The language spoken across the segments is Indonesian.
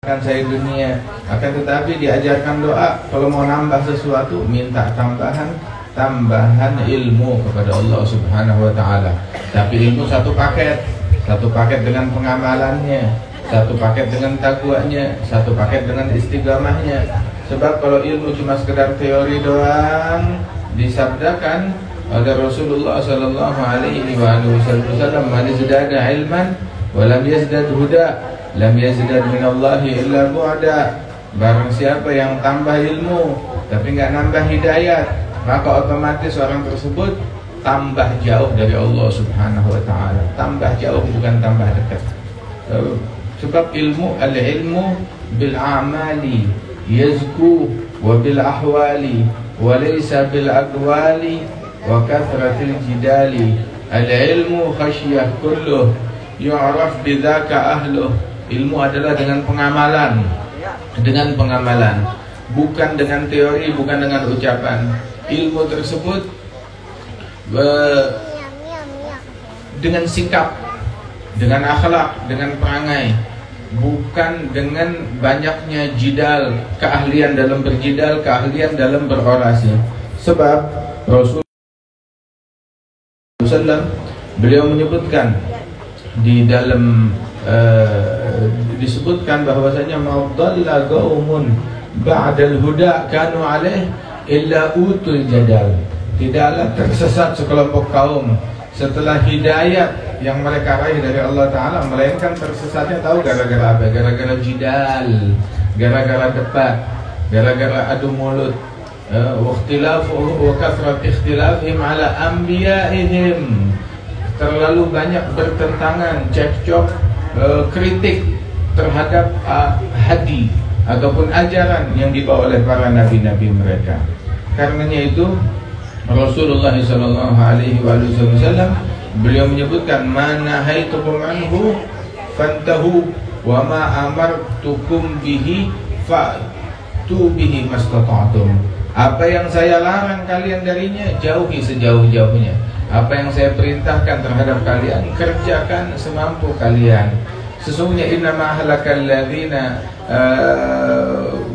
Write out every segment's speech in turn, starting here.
Akan saya dunia, akan tetapi diajarkan doa kalau mau nambah sesuatu, minta tambahan ilmu kepada Allah Subhanahu wa taala. Tapi ilmu satu paket dengan pengamalannya, satu paket dengan takwanya, satu paket dengan istiqamahnya. Sebab kalau ilmu cuma sekedar teori doang, disabdakan oleh Rasulullah sallallahu alaihi wasallam, "Man yazdada ilman wa lam yazdad huda, lam yazdad minallahi illa bu'da." Barang siapa yang tambah ilmu tapi enggak nambah hidayat, maka otomatis orang tersebut tambah jauh dari Allah Subhanahu wa taala. Tambah jauh, bukan tambah dekat. Sebab ilmu, al-ilmu bil a'mali yazku wa bil ahwali wa laysa bil aqwali wa kathratil jidali. Al-ilmu khasyah kulluh yu'raf bidzaka ahluh. Ilmu adalah dengan pengamalan, bukan dengan teori, bukan dengan ucapan. Ilmu tersebut dengan sikap, dengan akhlak, dengan perangai, bukan dengan banyaknya jidal, keahlian dalam berjidal, keahlian dalam berorasi. Sebab Rasulullah SAW, beliau menyebutkan di dalam disebutkan bahwasanya maudalla qaumun ba'dal huda kanu alaih illa utul jadal. Tidaklah tersesat sekelompok kaum setelah hidayat yang mereka raih dari Allah Ta'ala, melainkan tersesatnya tahu gara-gara apa? Gara-gara jidal, gara-gara debat, gara-gara adu mulut, wa kathrat ikhtilafihim ala anbiya'ihim. Terlalu banyak bertentangan, cekcok, kritik terhadap hadi ataupun ajaran yang dibawa oleh para nabi-nabi mereka. Karenanya itu Rasulullah SAW, beliau menyebutkan, "Mana haitukum anhu fantahu wa ma amartukum bihi fa'tu bihi mastata'tum." Apa yang saya larang kalian darinya, jauhi sejauh-jauhnya. Apa yang saya perintahkan terhadap kalian, kerjakan semampu kalian. Sesungguhnya innama ahlakal ladzina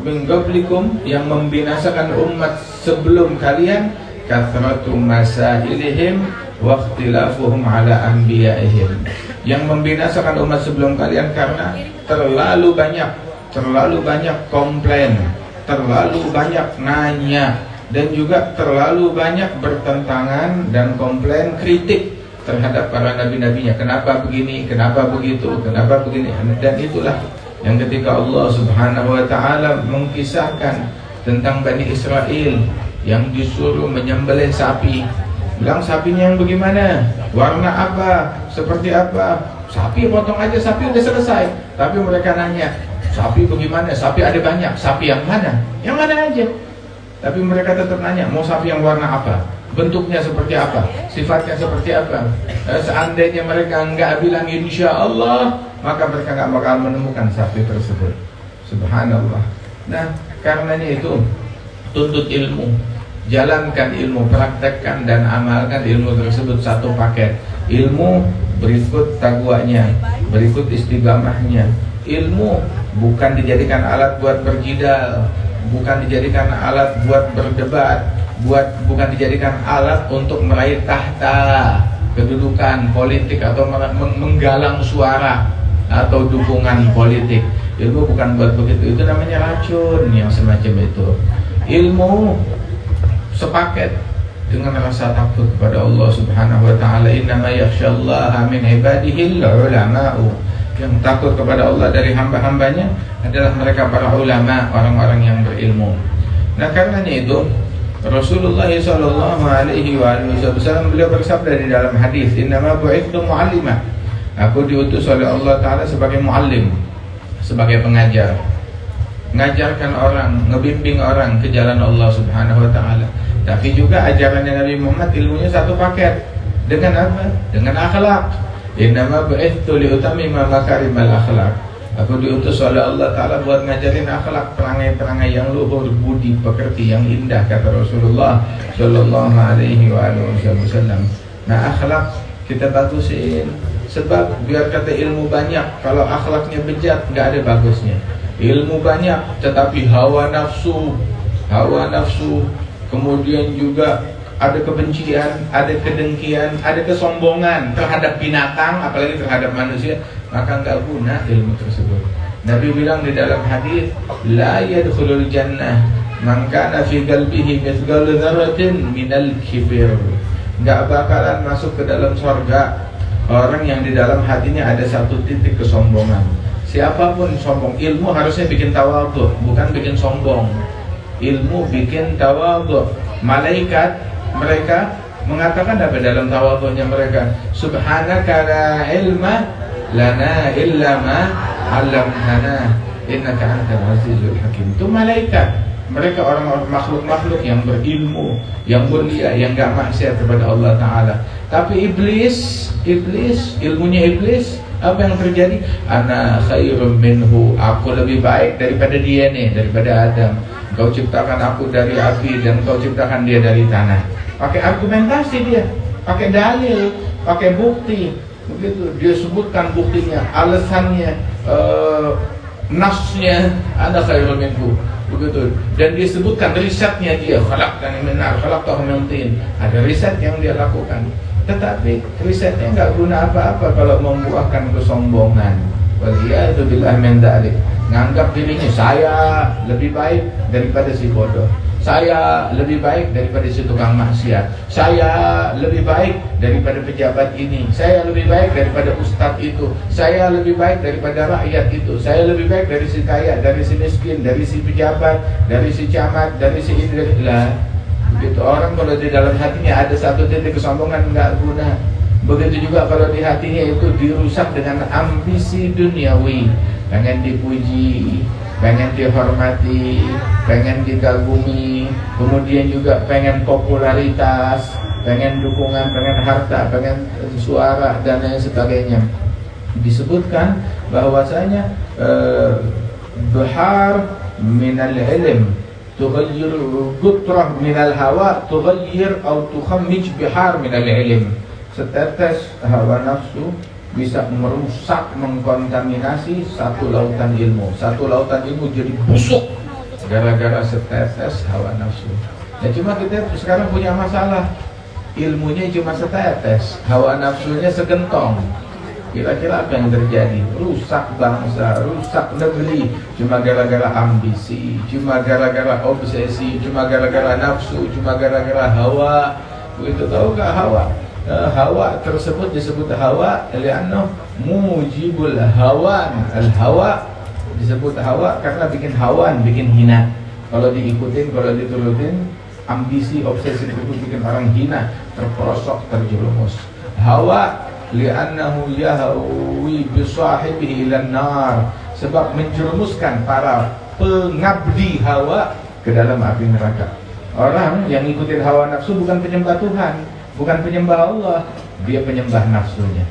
min qablikum, yang membinasakan umat sebelum kalian, kathratu masailihim wa ikhtilafuhum ala anbiya'ihim. Yang membinasakan umat sebelum kalian karena terlalu banyak komplain, terlalu banyak nanya, dan juga terlalu banyak bertentangan dan komplain, kritik terhadap para nabi-nabinya. Kenapa begini, kenapa begitu, kenapa begini. Dan itulah yang ketika Allah Subhanahu wa ta'ala mengkisahkan tentang Bani Israel yang disuruh menyembelih sapi, bilang sapinya yang bagaimana, warna apa, seperti apa. Sapi potong aja, sapi udah selesai. Tapi mereka nanya, sapi bagaimana, sapi ada banyak, sapi yang mana, yang mana aja. Tapi mereka tetap nanya, mau sapi yang warna apa, bentuknya seperti apa, sifatnya seperti apa. Seandainya mereka enggak bilang insya Allah, maka mereka enggak bakal menemukan sapi tersebut. Subhanallah. Nah, karenanya itu tuntut ilmu, jalankan ilmu, praktekkan dan amalkan ilmu tersebut satu paket. Ilmu berikut takwanya, berikut istiqamahnya. Ilmu bukan dijadikan alat buat berjidal, bukan dijadikan alat buat berdebat, bukan dijadikan alat untuk meraih tahta, kedudukan politik, atau menggalang suara atau dukungan politik. Ilmu bukan buat begitu. Itu namanya racun yang semacam itu. Ilmu sepaket dengan rasa takut kepada Allah Subhanahu wa ta'ala. Innama yakhsyallaha min ibadihil ulama'u. Yang takut kepada Allah dari hamba-hambanya adalah mereka para ulama, orang-orang yang berilmu. Nah, karenanya itu Rasulullah SAW, beliau bersabda di dalam hadis, "Innama bu'ithtu mu'allimah." Aku diutus oleh Allah Ta'ala sebagai muallim, sebagai pengajar, mengajarkan orang, ngebimbing orang ke jalan Allah Subhanahu wa ta'ala. Tapi juga ajarannya Nabi Muhammad, ilmunya satu paket. Dengan apa? Dengan akhlak. Innama bu'ithtu liutammima makarimal akhlak. Aku diutus oleh Allah Ta'ala buat ngajarin akhlak, perangai-perangai yang luhur, budi pekerti yang indah, kata Rasulullah Sallallahu alaihi wasallam. Nah, akhlak kita bagusin. Sebab biar kata ilmu banyak, kalau akhlaknya bejat, nggak ada bagusnya. Ilmu banyak tetapi hawa nafsu, kemudian juga ada kebencian, ada kedengkian, ada kesombongan terhadap binatang, apalagi terhadap manusia, maka enggak guna ilmu tersebut. Nabi bilang di dalam hadis, la yadkhulul jannah man kana fi qalbihi mithqalu dzarratin minal kibir. Enggak bakalan masuk ke dalam surga orang yang di dalam hatinya ada satu titik kesombongan. Siapapun sombong, ilmu harusnya bikin tawadhu, bukan bikin sombong. Ilmu bikin tawadhu. Malaikat mereka mengatakan apa dalam tawadhunya mereka? Subhanaka la ilma lana illa ma 'allamtana innaka antal azizul hakim. Itu malaikat. Mereka orang-orang makhluk-makhluk yang berilmu, yang mulia, yang gak maksiat kepada Allah Ta'ala. Tapi iblis, ilmunya iblis, apa yang terjadi? Ana khairum minhu, aku lebih baik daripada dia nih, daripada Adam. Kau ciptakan aku dari api dan kau ciptakan dia dari tanah. Pakai argumentasi dia, pakai dalil, pakai bukti. Begitu dia sebutkan buktinya, alasannya, nasnya, ana khairum minhu. Begitu. Dan disebutkan risetnya dia, khalaqtani min nar, khalaqtahu min tin. Ada riset yang dia lakukan. Tetapi risetnya enggak guna apa-apa kalau membuahkan kesombongan. Waliyadu billah min dzalik. Nganggap dirinya saya lebih baik daripada si bodoh. Saya lebih baik daripada si tukang maksiat. Saya lebih baik daripada pejabat ini. Saya lebih baik daripada ustadz itu. Saya lebih baik daripada rakyat itu. Saya lebih baik dari si kaya, dari si miskin, dari si pejabat, dari si camat, dari si ini, dari lah. Begitu orang kalau di dalam hatinya ada satu titik kesombongan, enggak guna. Begitu juga kalau di hatinya itu dirusak dengan ambisi duniawi, pengen dipuji, pengen dihormati, pengen dikagumi, kemudian juga pengen popularitas, pengen dukungan, pengen harta, pengen suara dan lain sebagainya. Disebutkan bahwasanya bihar minal ilm tughayyir qutrah minal hawa tughayyir atau tukhammij bihar minal ilm. Setetes hawa nafsu bisa merusak, mengkontaminasi satu lautan ilmu. Satu lautan ilmu jadi busuk gara-gara setetes hawa nafsu. Ya cuma kita sekarang punya masalah, ilmunya cuma setetes, hawa nafsunya segentong. Kira-kira apa yang terjadi? Rusak bangsa, rusak negeri, cuma gara-gara ambisi, cuma gara-gara obsesi, cuma gara-gara nafsu, cuma gara-gara hawa. Begitu, tahu gak hawa? Hawa tersebut disebut hawa li'annahu mujibul hawan. Al-hawa disebut hawa karena bikin hawan, bikin hina. Kalau diikutin, kalau diturutin, ambisi, obsesi itu bikin orang hina, terperosok, terjerumus. Hawa li'annahu yahwi bisahibihi ilan nar, sebab menjerumuskan para pengabdi hawa ke dalam api neraka. Orang yang ngikutin hawa nafsu bukan penyembah Tuhan, bukan penyembah Allah, dia penyembah nafsunya.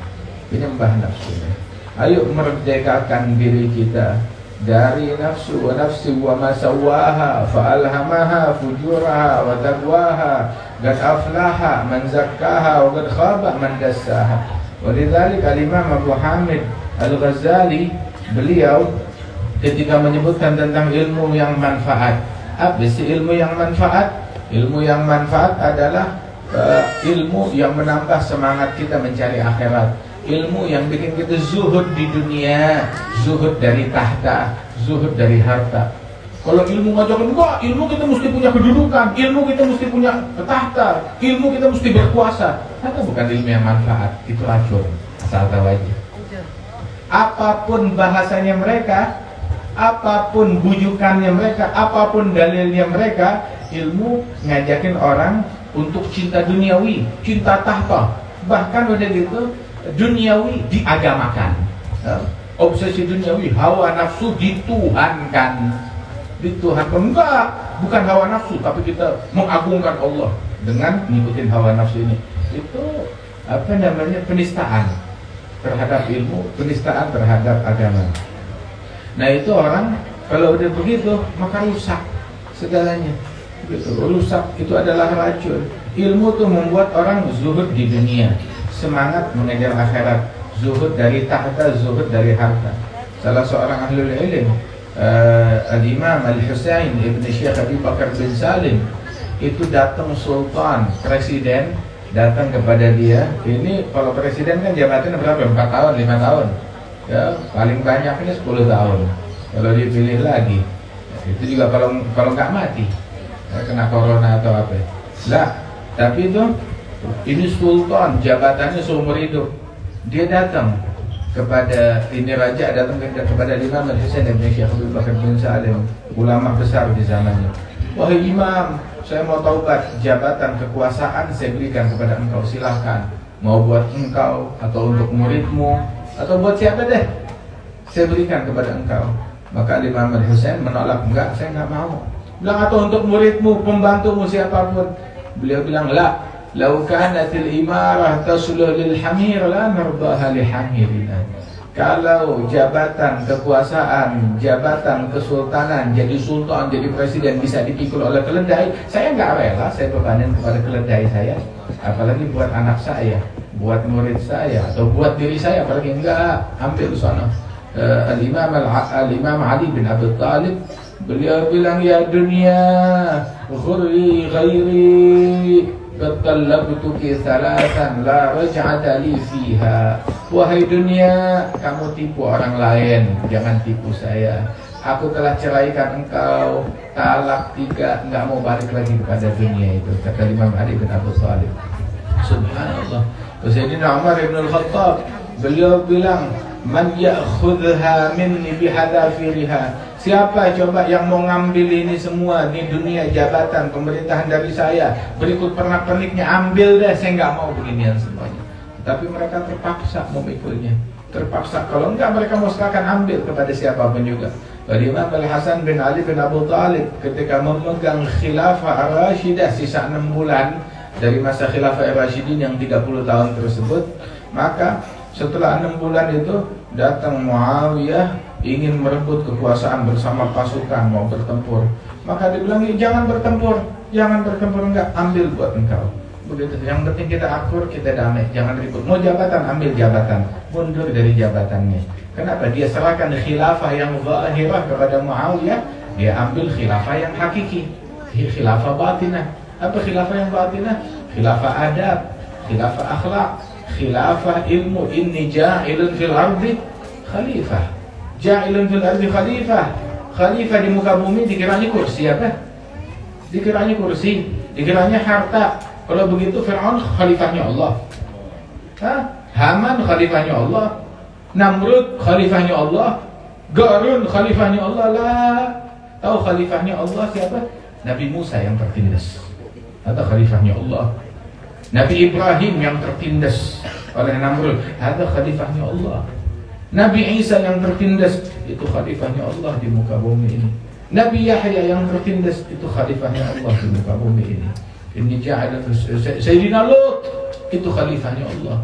Penyembah nafsunya. Ayo merdekakan diri kita dari nafsu. Wa nafsi wa ma sawaha fa alhamaha fujuraha wa taqwaha. Qad aflaha man zakkaha wa qad khaba man dassaha. Walidzalika al-Imam Abu Hamid Al-Ghazali, beliau ketika menyebutkan tentang ilmu yang manfaat, apa sih ilmu yang manfaat? Ilmu yang manfaat adalah ilmu yang menambah semangat kita mencari akhirat, ilmu yang bikin kita zuhud di dunia, zuhud dari tahta, zuhud dari harta. Kalau ilmu ngajakin, wah ilmu kita mesti punya kedudukan, ilmu kita mesti punya tahta, ilmu kita mesti berkuasa, itu bukan ilmu yang manfaat, itu racun, asal tahu aja. Apapun bahasanya mereka, apapun bujukannya mereka, apapun dalilnya mereka, ilmu ngajakin orang untuk cinta duniawi, cinta tahta, bahkan udah gitu duniawi diagamakan, obsesi duniawi, hawa nafsu dituhankan, enggak, bukan hawa nafsu, tapi kita mengagungkan Allah dengan ngikutin hawa nafsu ini. Itu apa namanya, penistaan terhadap ilmu, penistaan terhadap agama. Nah itu orang kalau udah begitu maka rusak segalanya. Betul, rusak itu adalah racun. Ilmu tuh membuat orang zuhud di dunia, semangat mengejar akhirat, zuhud dari tahta, zuhud dari harta. Salah seorang ahlul ilm Al-Imam Al-Husain Ibn Syekh Abi Bakar bin Salim, itu datang sultan, presiden datang kepada dia. Ini kalau presiden kan jabatannya berapa? 4 tahun, 5 tahun ya, paling banyak ini 10 tahun kalau dipilih lagi. Itu juga kalau nggak mati ya, kena corona atau apa lah. Tapi itu ini sultan, jabatannya seumur hidup. Dia datang kepada ini raja, datang kepada Imam Al-Husain bin Syekh Abi Bakar bin Salim, ulama besar di zamannya. Wahai imam, saya mau taubat, jabatan kekuasaan saya berikan kepada engkau, silahkan. Mau buat engkau atau untuk muridmu atau buat siapa deh, saya berikan kepada engkau. Maka Imam Al-Husain menolak, enggak, saya enggak mau. Bilang, atau untuk muridmu, pembantumu, siapapun. Beliau bilang, la, lau kanatil imarah tasluh lil hamir la nardaha li hamirina. Kalau jabatan kekuasaan, jabatan kesultanan, jadi sultan, jadi presiden bisa dipikul oleh keledai, saya nggak rela saya bebanin kepada keledai saya. Apalagi buat anak saya, buat murid saya, atau buat diri saya, apalagi enggak, ambil sana. Al-Imam Ali bin Abi Thalib, beliau bilang, ya dunia ghurri ghairi Qatalabtuki salatan la raj'ata li fiha. Wahai dunia, kamu tipu orang lain, jangan tipu saya. Aku telah ceraikan engkau talak 3, enggak mau balik lagi kepada dunia itu, kata Imam Ali bin Abi Thalib. Subhanallah. Sayyidina Umar bin Al-Khattab, beliau bilang, man ya'khudha minni bihadafiriha. Siapa coba yang mau ngambil ini semua di dunia, jabatan pemerintahan dari saya, berikut pernak-perniknya, ambil deh, saya nggak mau beginian semuanya. Tapi mereka terpaksa memikulnya, terpaksa. Kalau enggak, mereka mau silakan ambil kepada siapapun juga. Imam Al-Hasan bin Ali bin Abu Thalib ketika memegang khilafah Ar-Rashidah sisa 6 bulan dari masa khilafah Ar-Rashidin yang 30 tahun tersebut, maka setelah 6 bulan itu datang Muawiyah ingin merebut kekuasaan bersama pasukan, mau bertempur. Maka dia bilang, jangan bertempur, enggak, ambil buat engkau. Begitu, yang penting kita akur, kita damai, jangan ribut. Mau jabatan, ambil jabatan, mundur dari jabatannya. Kenapa? Dia serahkan khilafah yang zahirah kepada Muawiyah, dia ambil khilafah yang hakiki, khilafah batinah. Apa khilafah yang batinah? Khilafah adab, khilafah akhlak, khilafah ilmu. Inni ja'ilun fil ardi khalifah. Ja'ilun fil ardi khalifah. Khalifah di muka bumi dikiranya kursi apa? Dikiranya kursi, dikiranya harta. Kalau begitu Fir'aun khalifahnya Allah, Haman khalifahnya Allah, Namrud khalifahnya Allah, Qarun khalifahnya Allah. Lah, tahu khalifahnya Allah siapa? Nabi Musa yang tertindas, atau khalifahnya Allah. Nabi Ibrahim yang tertindas oleh Namrud, ada khalifahnya Allah. Nabi Isa yang tertindas, itu khalifahnya Allah di muka bumi ini. Nabi Yahya yang tertindas, itu khalifahnya Allah di muka bumi ini. Ini ja'ala Sayyidina Lut, itu khalifahnya Allah.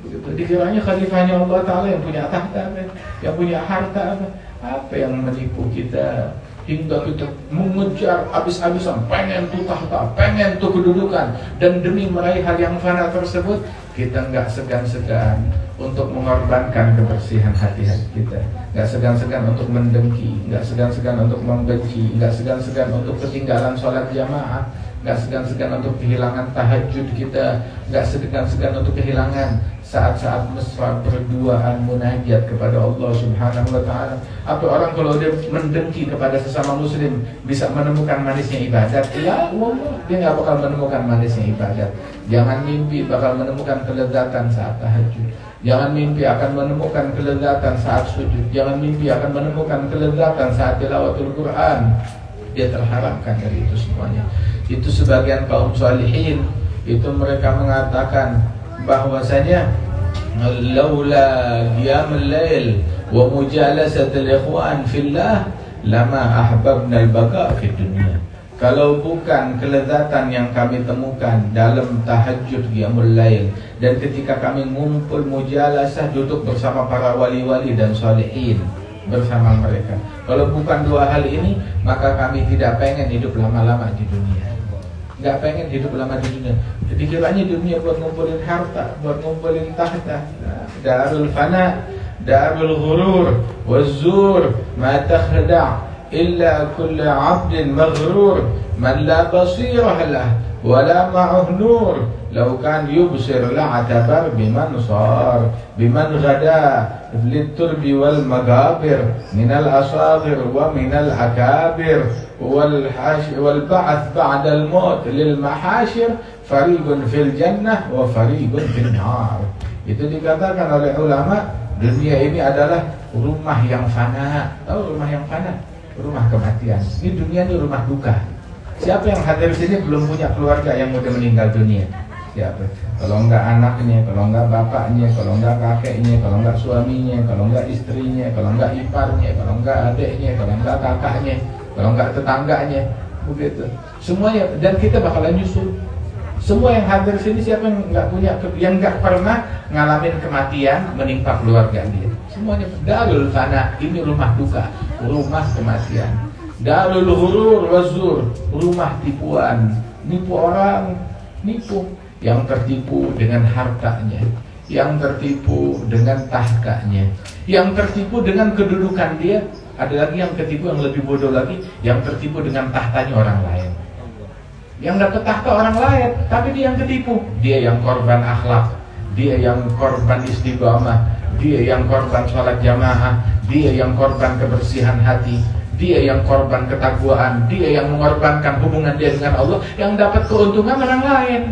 Begitu dikiranya khalifahnya Allah Ta'ala yang punya tahta apa? Yang punya harta apa? Apa yang menipu kita hingga kita mengejar habis-habisan, pengen tuh tahta, pengen tuh kedudukan, dan demi meraih hal yang fana tersebut, kita nggak segan-segan untuk mengorbankan kebersihan hati-hati kita, nggak segan-segan untuk mendengki, nggak segan-segan untuk membenci, nggak segan-segan untuk ketinggalan sholat jamaah, nggak segan-segan untuk kehilangan tahajud kita, nggak segan-segan untuk kehilangan saat-saat mesra berduaan munajat kepada Allah Subhanahu wa Ta'ala. Apa orang kalau dia mendengki kepada sesama muslim bisa menemukan manisnya ibadat? Ya Allah, dia nggak bakal menemukan manisnya ibadat. Jangan mimpi bakal menemukan kelezatan saat tahajud. Jangan mimpi akan menemukan kelezatan saat sujud. Jangan mimpi akan menemukan kelezatan saat tilawatul Quran. Dia terharapkan dari itu semuanya. Itu sebagian kaum salihin itu mereka mengatakan bahwasanya laula qiyamul lail wa mujalasatul ikhwan fillah lama ahbabna al-baqa fid dunya. Kalau bukan kelezatan yang kami temukan dalam tahajud qiyamul lail dan ketika kami ngumpul mujalasah duduk bersama para wali-wali dan salihin bersama mereka, kalau bukan dua hal ini maka kami tidak pengen hidup lama-lama di dunia. Nggak pengen hidup lama di dunia. Jadi kiranya dunia buat ngumpulin harta, buat ngumpulin tahta, darul fana, darul ghurur wazzur ma takhda' illa kullu 'abdin maghrur man la basirah lah wala ma'uh nur law kan yubsir la'atabar biman sar biman ghada liturbi wal magabir minal asagir wa minal akabir wal ba'ath ba'da al maut lil mahashir fariqun fil jannah wa fariqun fil nar. Itu dikatakan oleh ulama, dunia ini adalah rumah yang fana. Tahu rumah yang fana? Rumah kematian. Ini dunia ini rumah duka. Siapa yang hadir sini belum punya keluarga yang mudah meninggal dunia? Siapa? Kalau enggak anaknya, kalau enggak bapaknya, kalau enggak kakeknya, kalau enggak suaminya, kalau enggak istrinya, kalau enggak iparnya, kalau enggak adiknya, kalau enggak kakaknya, kalau enggak tetangganya, begitu. Semuanya, dan kita bakalan nyusul. Semua yang hadir sini siapa yang enggak punya, yang enggak pernah ngalamin kematian menimpa keluarga dia. Semuanya darul fana, ini rumah duka, rumah kematian. Darul ghurur wazzur, rumah tipuan, nipu orang, nipu. Yang tertipu dengan hartanya, yang tertipu dengan tahtanya, yang tertipu dengan kedudukan dia. Ada lagi yang tertipu yang lebih bodoh lagi, yang tertipu dengan tahtanya orang lain. Yang dapat tahta orang lain, tapi dia yang ketipu. Dia yang korban akhlak, dia yang korban istiqamah, dia yang korban sholat jamaah, dia yang korban kebersihan hati, dia yang korban ketakwaan, dia yang mengorbankan hubungan dia dengan Allah. Yang dapat keuntungan orang lain.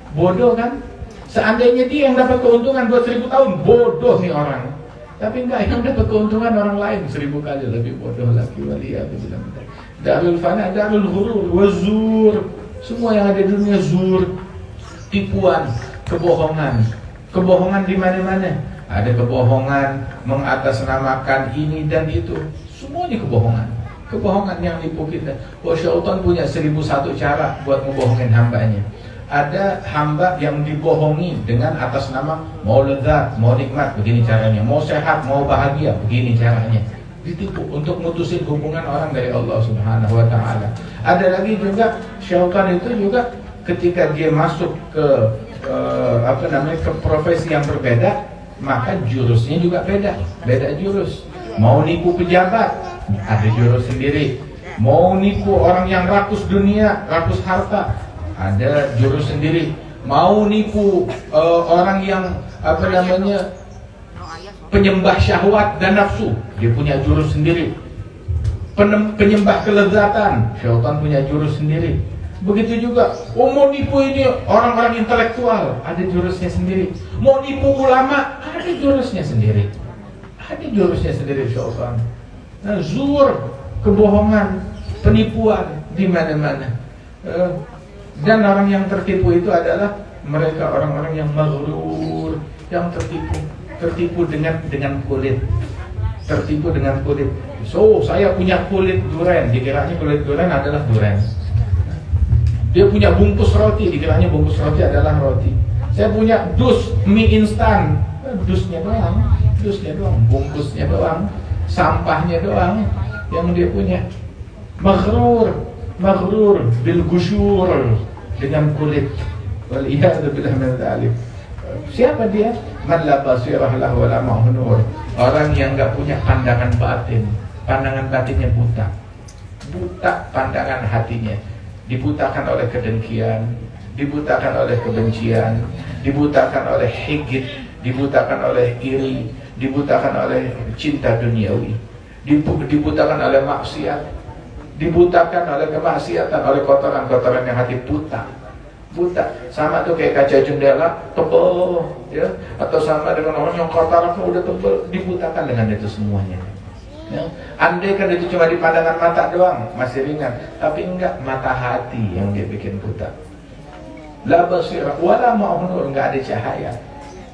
Bodoh kan? Seandainya dia yang dapat keuntungan buat 1000 tahun, bodoh nih orang. Tapi enggak, yang dapat keuntungan orang lain 1000 kali lebih bodoh lagi. Waliyahullah. Darul fana, darul ghurur, wazzur. Semua yang ada di dunia zur, tipuan, kebohongan. Kebohongan di mana-mana. Ada kebohongan mengatasnamakan ini dan itu. Semuanya kebohongan. Kebohongan yang nipu kita. Oh, syaitan punya 1001 cara buat ngebohongin hambanya. Ada hamba yang dibohongi dengan atas nama mau lezat, mau nikmat, begini caranya. Mau sehat, mau bahagia, begini caranya. Ditipu untuk mutusin hubungan orang dari Allah Subhanahu wa ta'ala. Ada lagi juga syaitan itu juga ketika dia masuk ke ke profesi yang berbeda, maka jurusnya juga beda jurus. Mau nipu pejabat, ada jurus sendiri. Mau nipu orang yang rakus dunia, rakus harta, ada jurus sendiri. Mau nipu orang yang penyembah syahwat dan nafsu, dia punya jurus sendiri. Penyembah kelezatan, syaitan punya jurus sendiri. Begitu juga, mau nipu ini orang-orang intelektual, ada jurusnya sendiri. Mau nipu ulama, ada jurusnya sendiri. Ada jurusnya sendiri syaitan. Nah, zur, kebohongan, penipuan di mana-mana. Dan orang yang tertipu itu adalah mereka orang-orang yang maghrur, yang tertipu dengan kulit. Tertipu dengan kulit. So, saya punya kulit durian, dikiranya kulit durian adalah durian. Dia punya bungkus roti, dikiranya bungkus roti adalah roti. Saya punya dus mie instan, dusnya doang, bungkusnya doang, sampahnya doang yang dia punya. Maghrur bil gusyur, dengan kulit. Waliyahullah min dzalik. Siapa dia? Man la basirah lahu wa la ma'hu nur. Orang yang enggak punya pandangan batin. Pandangan batinnya buta. Buta pandangan hatinya. Dibutakan oleh kedengkian, dibutakan oleh kebencian, dibutakan oleh hikid, dibutakan oleh iri, dibutakan oleh cinta duniawi, dibutakan oleh maksiat, dibutakan oleh kemaksiatan, oleh kotoran-kotoran yang hati buta. Sama tuh kayak kaca jendela tebel, ya, atau sama dengan orang yang kotorannya udah tebel, dibutakan dengan itu semuanya. Ya. Andai kan itu cuma di pandangan mata doang masih ringan, tapi enggak, mata hati yang dia bikin buta. La basirah wala ma'hu nur, enggak ada cahaya.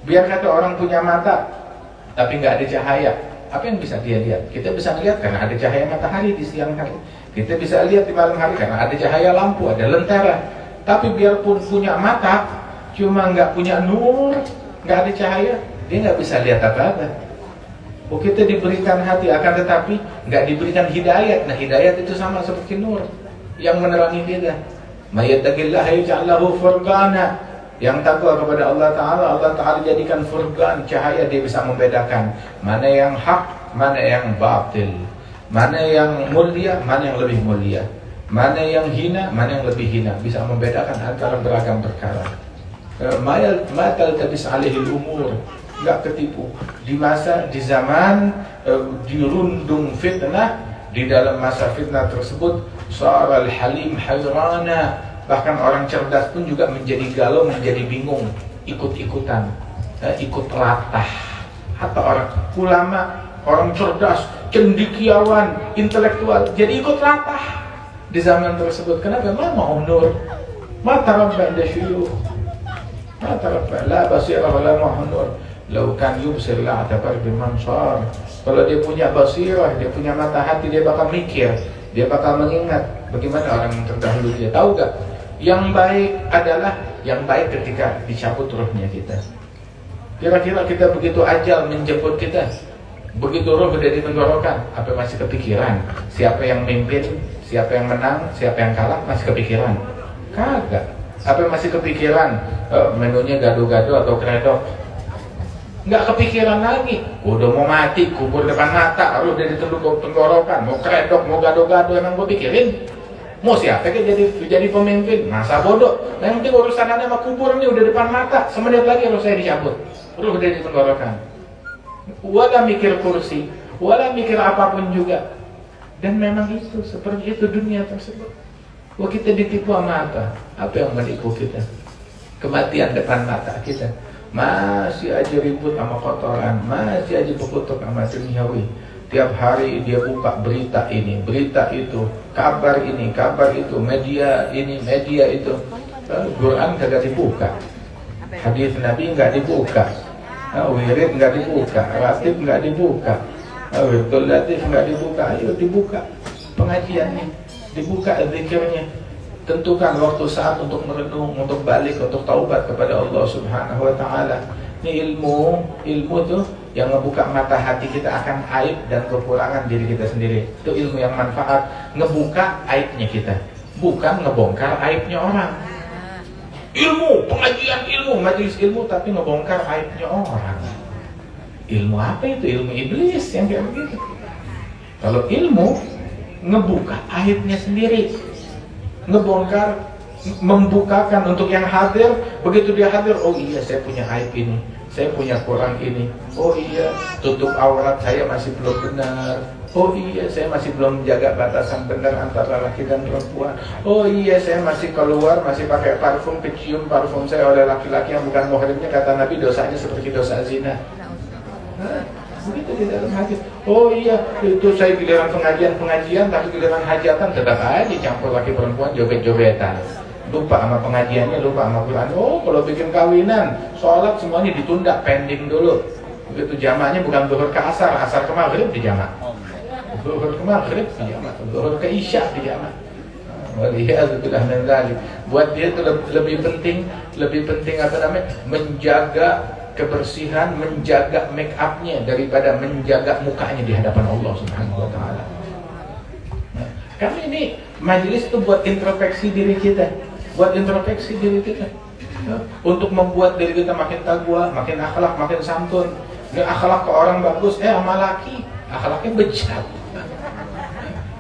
Biar kata orang punya mata tapi enggak ada cahaya, apa yang bisa dia lihat? Kita bisa lihat karena ada cahaya matahari di siang hari. Kita bisa lihat di malam hari karena ada cahaya lampu, ada lentera. Tapi biarpun punya mata, cuma nggak punya nur, nggak ada cahaya, dia nggak bisa lihat apa-apa. Oh, kita diberikan hati, akan tetapi nggak diberikan hidayat. Nah, hidayat itu sama seperti nur yang menerangi kita. Mayattaqillaha yaj'al lahu furqana. Yang takwa kepada Allah Ta'ala jadikan furqan, cahaya, dia bisa membedakan mana yang hak, mana yang batil, mana yang mulia, mana yang lebih mulia, mana yang hina, mana yang lebih hina. Bisa membedakan antara beragam perkara. Matal tabis alihil umur, nggak ketipu. Di zaman dirundung fitnah, di dalam masa fitnah tersebut, sa'al halim hayrana, bahkan orang cerdas pun juga menjadi galau, menjadi bingung, ikut-ikutan, ikut latah. Atau orang ulama, orang cerdas, cendekiawan, intelektual, jadi ikut latah di zaman tersebut. Kenapa? Ma ma'unur, ma tarabba inda syuyukh, ma tarabba, la basirah wa la ma'unur. Lau kan yubsir la atabar bimansar. Kalau dia punya basirah, dia punya mata hati, dia bakal mikir, dia bakal mengingat bagaimana orang yang terdahulu dia. Tahu gak? Yang baik adalah yang baik ketika dicabut ruhnya kita. Kira-kira kita begitu ajal menjemput kita, begitu roh sudah di tenggorokan, apa masih kepikiran siapa yang mimpin, siapa yang menang, siapa yang kalah? Masih kepikiran? Kagak. Apa masih kepikiran menunya gado-gado atau kredok? Nggak kepikiran lagi. Udah mau mati, kubur depan mata, roh udah di tenggorokan, mau kredok, mau gado-gado, emang gue pikirin mau siapa yang jadi pemimpin? Masa bodoh. Nanti urusannya sama kubur ini udah depan mata, semenit lagi roh saya dicabut, roh udah di tenggorokan. Wala mikir kursi, wala mikir apapun juga. Dan memang itu, seperti itu dunia tersebut. Wah, kita ditipu sama apa? Apa yang menipu kita? Kematian depan mata kita. Masih aja ribut sama kotoran, masih aja berkutuk sama duniawi. Tiap hari dia buka berita ini, berita itu, kabar ini, kabar itu, media ini, media itu. Quran kagak dibuka, hadis Nabi nggak dibuka, wirid nggak dibuka, ratib nggak dibuka, wirdul latif nggak dibuka. Ayo dibuka pengajiannya, dibuka zikirnya. Tentukan waktu saat untuk merenung, untuk balik, untuk taubat kepada Allah Subhanahu wa Ta'ala. Ini ilmu tuh yang ngebuka mata hati kita akan aib dan kekurangan diri kita sendiri. Itu ilmu yang manfaat, ngebuka aibnya kita, bukan ngebongkar aibnya orang. Ilmu, pengajian ilmu, majelis ilmu, tapi ngebongkar aibnya orang. Ilmu apa itu? Ilmu iblis yang kayak begitu. Kalau ilmu ngebuka aibnya sendiri, ngebongkar, membukakan untuk yang hadir. Begitu dia hadir, oh iya saya punya aib ini, saya punya kurang ini. Oh iya, tutup aurat saya masih belum benar. Oh iya, saya masih belum menjaga batasan benar antara laki dan perempuan. Oh iya, saya masih keluar, masih pakai parfum, kecium parfum saya oleh laki-laki yang bukan muhrimnya. Kata Nabi, dosanya seperti dosa zina. Begitu di dalam hati. Oh iya, itu saya giliran pengajian, tapi giliran hajatan tetap aja campur laki perempuan, joget-jogetan. Lupa sama pengajiannya, lupa sama Quran. Oh, kalau bikin kawinan, sholat semuanya ditunda, pending dulu. Begitu jamaknya bukan zuhur ke asar, asar ke maghrib di jamak. Zuhur ke maghrib di jamak, zuhur ke isya di jamak. Waliyahzubillah min dzalik. Buat dia itu lebih penting apa namanya? Menjaga kebersihan, menjaga make upnya daripada menjaga mukanya di hadapan Allah Subhanahu wa Ta'ala. Nah, kami ini majelis itu buat introspeksi diri kita, untuk membuat diri kita makin takwa, makin akhlak, makin santun. Ini akhlak ke orang bagus, sama laki akhlaknya bejat.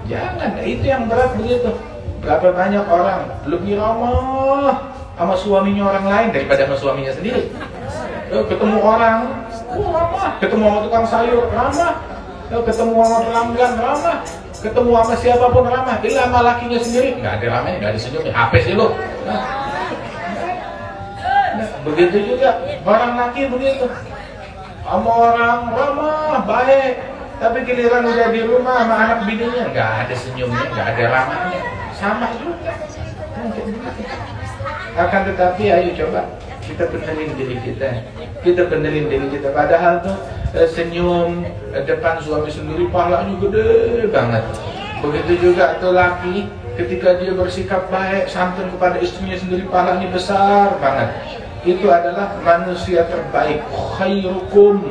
Jangan, itu yang berat begitu. Berapa banyak orang lebih ramah sama suaminya orang lain daripada sama suaminya sendiri. Ketemu orang, ramah. Ketemu sama tukang sayur, ramah. Ketemu sama pelanggan, ramah. Ketemu sama siapapun ramah. Bila sama lakinya sendiri, nggak ada ramahnya, nggak ada senyumnya. HP sih lo. Nah, begitu juga orang laki begitu. Sama orang ramah, baik. Tapi giliran udah di rumah sama anak bininya, nggak ada senyumnya, nggak ada ramahnya. Sama juga. Akan tetapi, ayo coba kita benerin diri kita, padahal tuh senyum depan suami sendiri pahalanya gede banget. Begitu juga tuh laki ketika dia bersikap baik santun kepada istrinya sendiri, pahalanya besar banget. Itu adalah manusia terbaik. Khairukum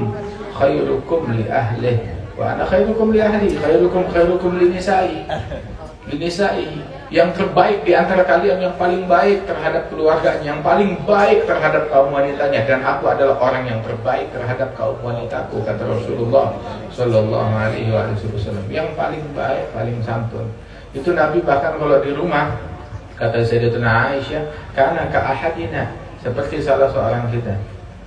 li ahli wa ana khairukum li ahli, khairukum li nisa'i. Binisa'i, yang terbaik di antara kalian, yang paling baik terhadap keluarganya, yang paling baik terhadap kaum wanitanya, dan aku adalah orang yang terbaik terhadap kaum wanitaku, kata Rasulullah Sallallahu Alaihi Wasallam. Yang paling baik, paling santun. Itu Nabi bahkan kalau di rumah, kata Sayyidatuna Aisyah, karena ka'ahadina, seperti salah seorang kita.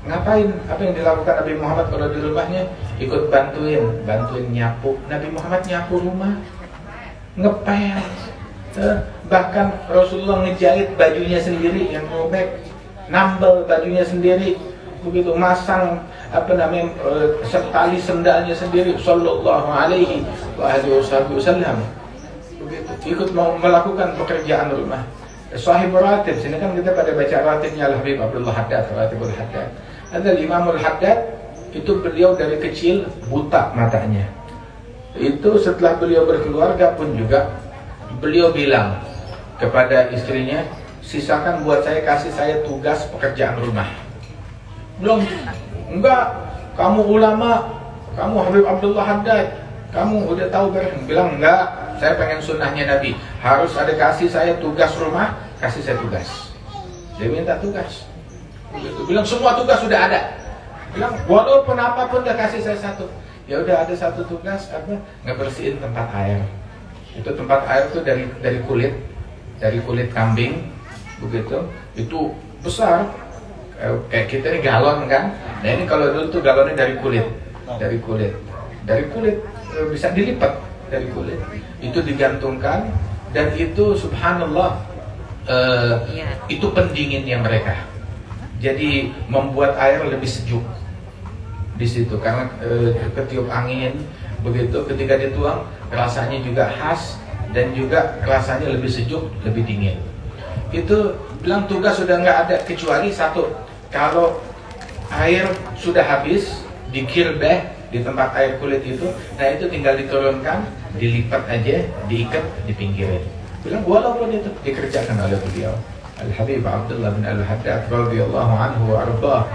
Ngapain? Apa yang dilakukan Nabi Muhammad kalau di rumahnya? Ikut bantuin nyapu. Nabi Muhammad nyapu rumah, ngepel, bahkan Rasulullah ngejahit bajunya sendiri yang robek, nambel bajunya sendiri, begitu, masang tali sendalnya sendiri, sallallahu alaihi wasallam, begitu, ikut melakukan pekerjaan rumah. Sahib ratib, sini kan kita pada baca ratibnya Al-Habib Abdullah Haddad, Ratibul Haddad. Ada Imamul Haddad, itu beliau dari kecil buta matanya. Itu setelah beliau berkeluarga pun juga beliau bilang kepada istrinya, sisakan buat saya, kasih saya tugas pekerjaan rumah. Belum, enggak, kamu ulama, kamu Habib Abdullah Haddad, kamu udah tahu beres. Bilang enggak, saya pengen sunnahnya Nabi, harus ada kasih saya tugas rumah, kasih saya tugas. Dia minta tugas. Begitu. Bilang semua tugas sudah ada. Bilang walaupun apapun dia kasih saya satu. Ya udah, ada satu tugas apa? Ngebersihin tempat air. Itu tempat air itu dari kulit kambing, begitu. Itu besar, kayak kita ini galon kan. Nah ini kalau dulu tuh galonnya dari kulit bisa dilipat dari kulit. Itu digantungkan dan itu subhanallah, itu pendinginnya mereka. Jadi membuat air lebih sejuk di situ karena ketiup angin, begitu, ketika dituang rasanya juga khas dan juga rasanya lebih sejuk, lebih dingin. Itu bilang tugas sudah nggak ada kecuali satu, kalau air sudah habis di kirbeh, di tempat air kulit itu, nah itu tinggal diturunkan, dilipat aja, diikat, dipinggirin. Bilang walaupun itu dikerjakan oleh beliau Al-Habib Abdullah bin Al-Haddad radhiyallahu anhu wa arbah.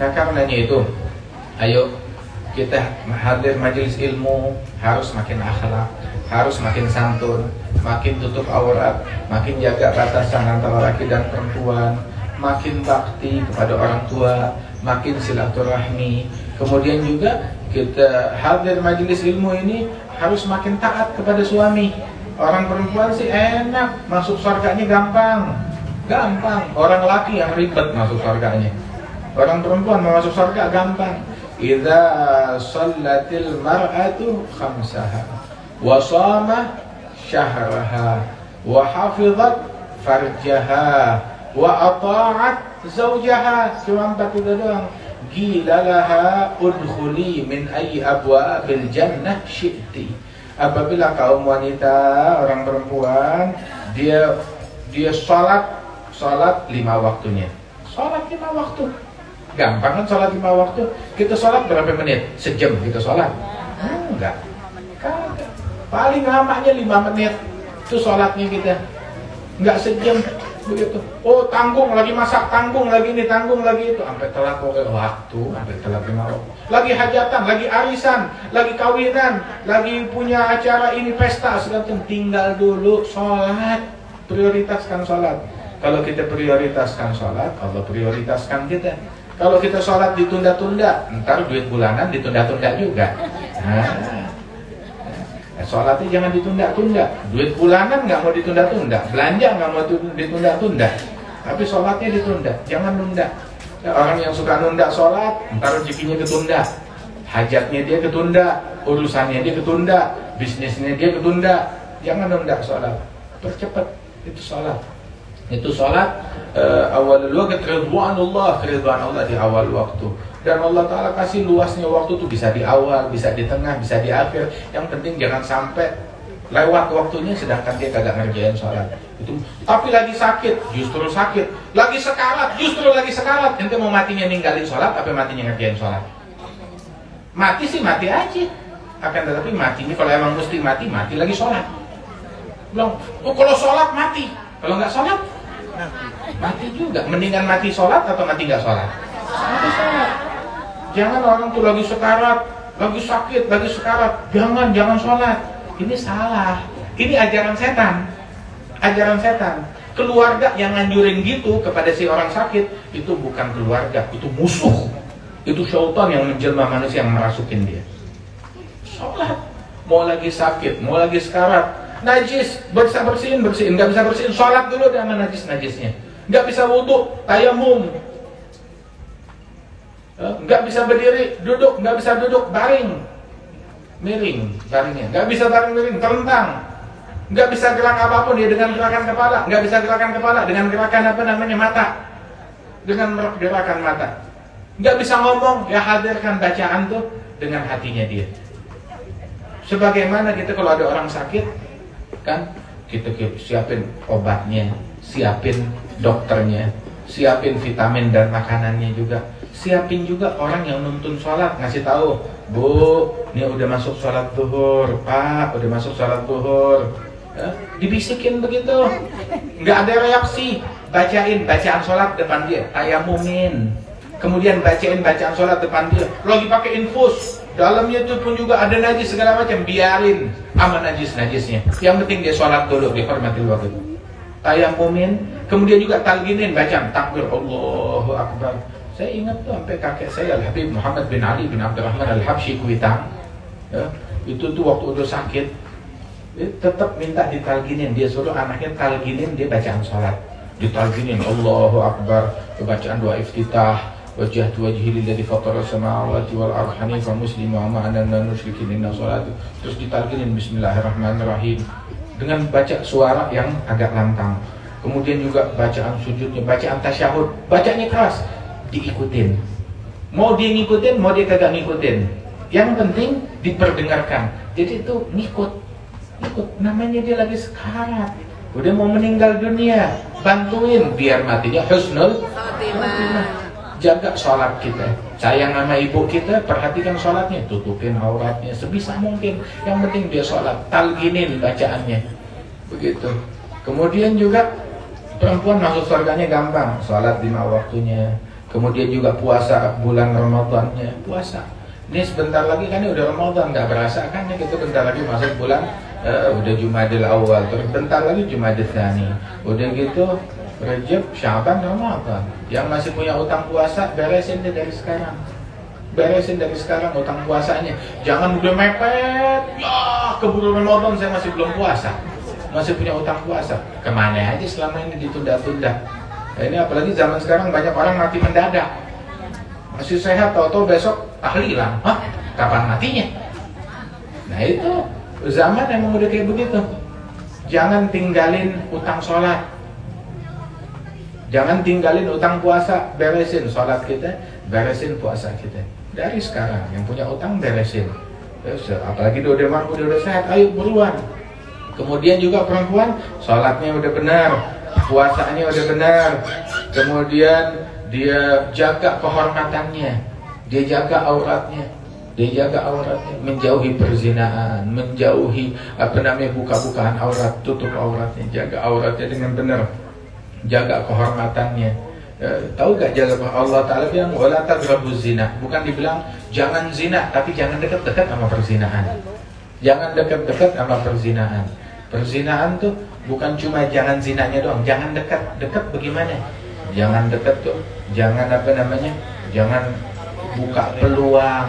Nah karenanya itu, ayo kita hadir majelis ilmu harus makin akhlak, harus makin santun, makin tutup aurat, makin jaga batasan antara laki dan perempuan, makin bakti kepada orang tua, makin silaturahmi. Kemudian juga kita hadir majelis ilmu ini harus makin taat kepada suami. Orang perempuan sih enak, masuk surganya gampang. Orang laki yang ribet masuk surganya. Orang perempuan mau masuk surga gampang. Idza shallatil mar'atu khamsaha wa shama syahraha wa hafizat farjaha wa ata'at zawjaha. Cuma 4 itu doang. Qila laha udkhuli min ayyi abwabil jannah syi'ti. Apabila kaum wanita, orang perempuan, dia salat 5 waktunya. Salat 5 waktu. Gampang kan salat 5 waktu? Kita salat berapa menit? Sejam kita salat? Enggak. Kagak. Paling lamanya 5 menit. Itu salatnya kita. Enggak sejam begitu. Oh, tanggung lagi masak, tanggung lagi ini, tanggung lagi itu, sampai telat waktu, sampai telat 5 waktu. Lagi hajatan, lagi arisan, lagi kawinan, lagi punya acara ini pesta, sedangkan tinggal dulu sholat. Prioritaskan sholat. Kalau kita prioritaskan sholat, Allah prioritaskan kita. Kalau kita sholat ditunda-tunda, ntar duit bulanan ditunda-tunda juga. Sholatnya jangan ditunda-tunda. Duit bulanan nggak mau ditunda-tunda, belanja nggak mau ditunda-tunda, tapi sholatnya ditunda, jangan nunda. Orang yang suka nunda sholat, ntar rezekinya ketunda, hajatnya dia ketunda, urusannya dia ketunda, bisnisnya dia ketunda. Jangan nunda sholat, percepat itu sholat. Itu sholat awal waktu, ridwanullah, ridwan Allah di awal waktu. Dan Allah Ta'ala kasih luasnya waktu tuh, bisa di awal, bisa di tengah, bisa di akhir. Yang penting jangan sampai lewat waktunya sedangkan dia kagak ngerjain sholat. Itu, tapi lagi sakit, justru sakit. Lagi sekarat, justru lagi sekarat. Ente mau matinya ninggalin sholat, apa matinya ngerjain sholat? Mati sih mati aja. Akan tetapi matinya kalau emang mesti mati, mati lagi sholat. Bilang, oh kalau sholat mati, kalau nggak sholat mati juga. Mendingan mati sholat atau mati nggak sholat? Mati sholat. Jangan orang tuh lagi sekarat, lagi sakit, lagi sekarat, jangan sholat. Ini salah. Ini ajaran setan. Ajaran setan. Keluarga yang nganjurin gitu kepada si orang sakit, itu bukan keluarga, itu musuh. Itu syaitan yang menjelma manusia, yang merasukin dia. Sholat, mau lagi sakit, mau lagi sekarat, najis, bisa bersihin, nggak bisa bersihin, sholat dulu dengan najis-najisnya. Nggak bisa wudhu, tayamum. Nggak bisa berdiri, duduk, nggak bisa duduk, baring, miring, baringnya. Nggak bisa baring miring, terlentang. Nggak bisa gerak apapun ya dengan gerakan kepala, nggak bisa gerakan kepala dengan gerakan apa namanya mata, dengan gerakan mata. Nggak bisa ngomong, ya hadirkan bacaan tuh dengan hatinya dia. Sebagaimana kita kalau ada orang sakit, kan kita siapin obatnya, siapin dokternya, siapin vitamin dan makanannya juga, siapin juga orang yang nuntun sholat, ngasih tahu, Bu, ini udah masuk sholat zuhur, Pak, udah masuk sholat zuhur. Ya, dibisikin begitu, nggak ada reaksi, bacain bacaan sholat depan dia, tayamumin, kemudian bacain bacaan sholat depan dia, lagi pakai infus, dalamnya itu pun juga ada najis segala macam, biarin sama najis-najisnya, yang penting dia sholat dulu, dihormati waktu itu, tayamumin, kemudian juga talginin bacaan takbir Allahu Akbar. Saya ingat tuh sampai kakek saya Al-Habib Muhammad bin Ali bin Abdurrahman Al-Habsyi Kuitang, ya, itu tuh waktu udah sakit, dia tetap minta ditalginin, dia suruh anaknya talginin dia bacaan sholat, ditalginin Allahu Akbar, bacaan doa iftitah, wajjahtu wajhi lilladzi fatara samawati wal ardi hanifan musliman wa ma ana minal musyrikin inna sholati, terus ditalginin bismillahirrahmanirrahim dengan baca suara yang agak lantang. Kemudian juga bacaan sujudnya, bacaan tasyahud, bacanya keras, diikutin. Mau dia ngikutin, mau dia kagak ngikutin, yang penting diperdengarkan. Jadi itu ngikut, namanya dia lagi sekarat, udah mau meninggal dunia, bantuin biar matinya husnul khotimah. Jaga sholat kita, sayang sama ibu kita, perhatikan sholatnya, tutupin auratnya sebisa mungkin, yang penting dia sholat, talginin bacaannya, begitu. Kemudian juga perempuan masuk surganya gampang, sholat 5 waktunya. Kemudian juga puasa bulan Ramadannya, puasa. Ini sebentar lagi kan ini udah Ramadan, nggak berasa kan ya, kita bentar lagi masuk bulan, udah Jumadil Awal, terus bentar lagi Jumadil Tsani, udah gitu Rajab, Syaban, Ramadan. Yang masih punya utang puasa, beresin deh dari sekarang. Beresin dari sekarang utang puasanya. Jangan udah mepet, ya keburu Ramadan saya masih belum puasa, masih punya utang puasa. Kemana aja selama ini ditunda-tunda. Nah, ini apalagi zaman sekarang banyak orang mati mendadak. Masih sehat, tau-tau besok tahlilan. Hah? Kapan matinya? Nah itu zaman emang udah kayak begitu. Jangan tinggalin utang sholat, jangan tinggalin utang puasa. Beresin sholat kita, beresin puasa kita dari sekarang. Yang punya utang beresin. Apalagi dia udah mampu, dia udah sehat, ayo buruan. Kemudian juga perempuan, sholatnya udah benar, puasanya udah benar, kemudian dia jaga kehormatannya, dia jaga auratnya, menjauhi perzinahan, menjauhi buka-bukaan aurat, tutup auratnya, jaga auratnya dengan benar, jaga kehormatannya. Tahu gak jaga Allah Ta'ala bilang wala taqrabuz zina, bukan dibilang jangan zina, tapi jangan dekat-dekat sama perzinahan. Jangan dekat-dekat sama perzinahan. Perzinahan tuh bukan cuma jangan zinanya doang, jangan dekat bagaimana? Jangan dekat tuh, jangan jangan buka peluang.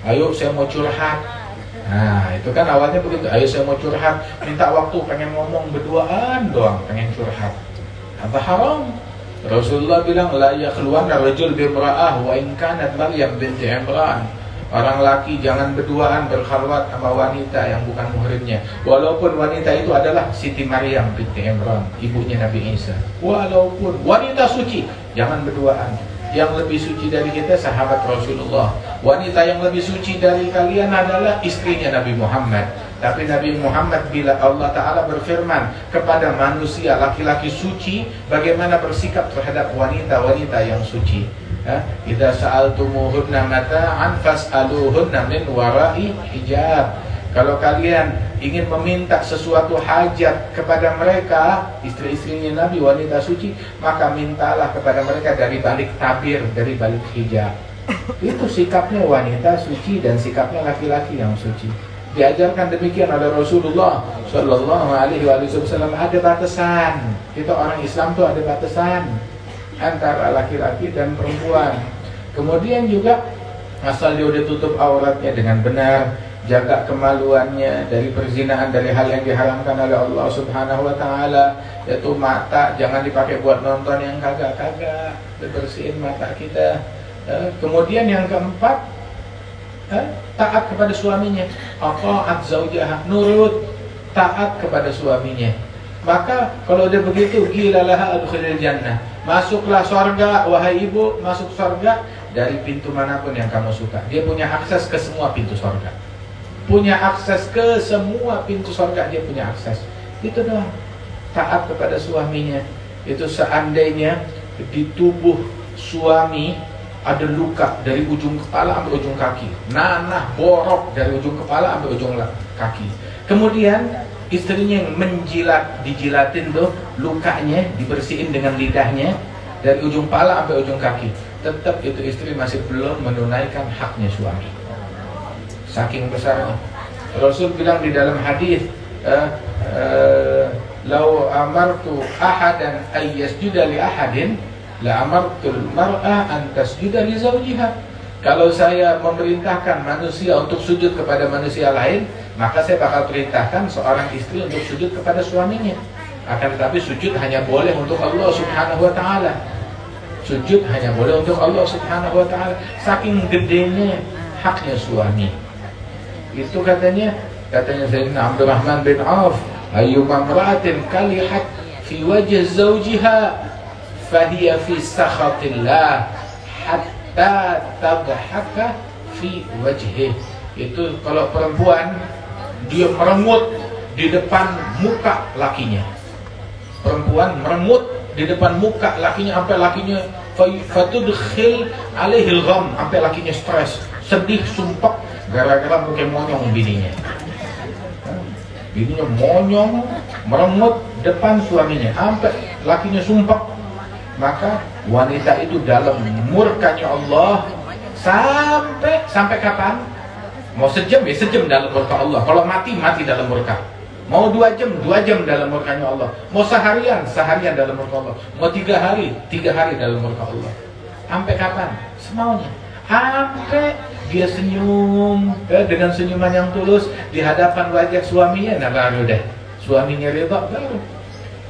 Ayo saya mau curhat. Nah itu kan awalnya begitu, ayo saya mau curhat, minta waktu, pengen ngomong berduaan doang, pengen curhat. Apa haram? Rasulullah bilang la yakhluwanna rajul bimra'ah wa in kanat Maryam binti Imran. Orang laki jangan berduaan berkhalwat sama wanita yang bukan muhrimnya, walaupun wanita itu adalah Siti Maryam binti Imran, ibunya Nabi Isa. Walaupun wanita suci, jangan berduaan. Yang lebih suci dari kita sahabat Rasulullah. Wanita yang lebih suci dari kalian adalah istrinya Nabi Muhammad. Tapi Nabi Muhammad, bila Allah Ta'ala berfirman kepada manusia laki-laki suci, bagaimana bersikap terhadap wanita-wanita yang suci? Idza sa'altumuhunna mata'an fas'aluhunna min wara'i hijab. Kalau kalian ingin meminta sesuatu hajat kepada mereka, istri-istrinya Nabi, wanita suci, maka mintalah kepada mereka dari balik tabir, dari balik hijab. Itu sikapnya wanita suci dan sikapnya laki-laki yang suci. Diajarkan demikian oleh Rasulullah Shallallahu Alaihi Wasallam. Ada batasan. Kita orang Islam tuh ada batasan antara laki-laki dan perempuan. Kemudian juga asal dia udah tutup auratnya dengan benar, jaga kemaluannya dari perzinahan, dari hal yang diharamkan oleh Allah Subhanahu Wa Taala, yaitu mata jangan dipakai buat nonton yang kagak-kagak, bersihin mata kita. Kemudian yang keempat, taat kepada suaminya. Ata'at zaujaha, nurut, taat kepada suaminya. Maka kalau udah begitu, qilalaha adkhilil jannah, masuklah surga wahai ibu, masuk surga dari pintu manapun yang kamu suka. Dia punya akses ke semua pintu surga. Punya akses ke semua pintu surga, dia punya akses. Itu doang. Taat kepada suaminya. Itu seandainya di tubuh suami ada luka dari ujung kepala sampai ujung kaki, nanah borok dari ujung kepala sampai ujung kaki. Kemudian istrinya yang dijilatin tuh lukanya, dibersihin dengan lidahnya dari ujung kepala sampai ujung kaki. Tetap itu istri masih belum menunaikan haknya suami. Saking besarnya. Rasul bilang di dalam hadis, "Lau amartu ahadan ay yasjuda li ahadin, la amartul mar'a an tasjuda li zawjiha." Kalau saya memerintahkan manusia untuk sujud kepada manusia lain, maka saya bakal perintahkan seorang istri untuk sujud kepada suaminya. Akan tetapi sujud hanya boleh untuk Allah Subhanahu Wa Taala. Sujud hanya boleh untuk Allah Subhanahu Wa Taala. Saking gedenya haknya suami. Itu katanya Sayyidina Abdurrahman bin Auf, ayyuma imra'atin kalihat fi wajh zawjiha fahiya fi sakhatillah hatta tabhaka fi wajhih. Itu kalau perempuan dia merengut di depan muka lakinya. Perempuan merengut di depan muka lakinya sampai lakinya fatudkhil alaihi al-gham, sampai lakinya stres, sedih, sumpah gara-gara pakai monyong bininya. Bininya monyong, merengut depan suaminya sampai lakinya sumpah. Maka wanita itu dalam murkanya Allah sampai kapan? Mau sejam ya sejam dalam murka Allah. Kalau mati dalam murka. Mau 2 jam dalam murkanya Allah. Mau seharian dalam murka Allah. Mau 3 hari dalam murka Allah. Sampai kapan? Semaunya. Sampai dia senyum dengan senyuman yang tulus di hadapan wajah suaminya, nah baru deh suaminya ridha, baru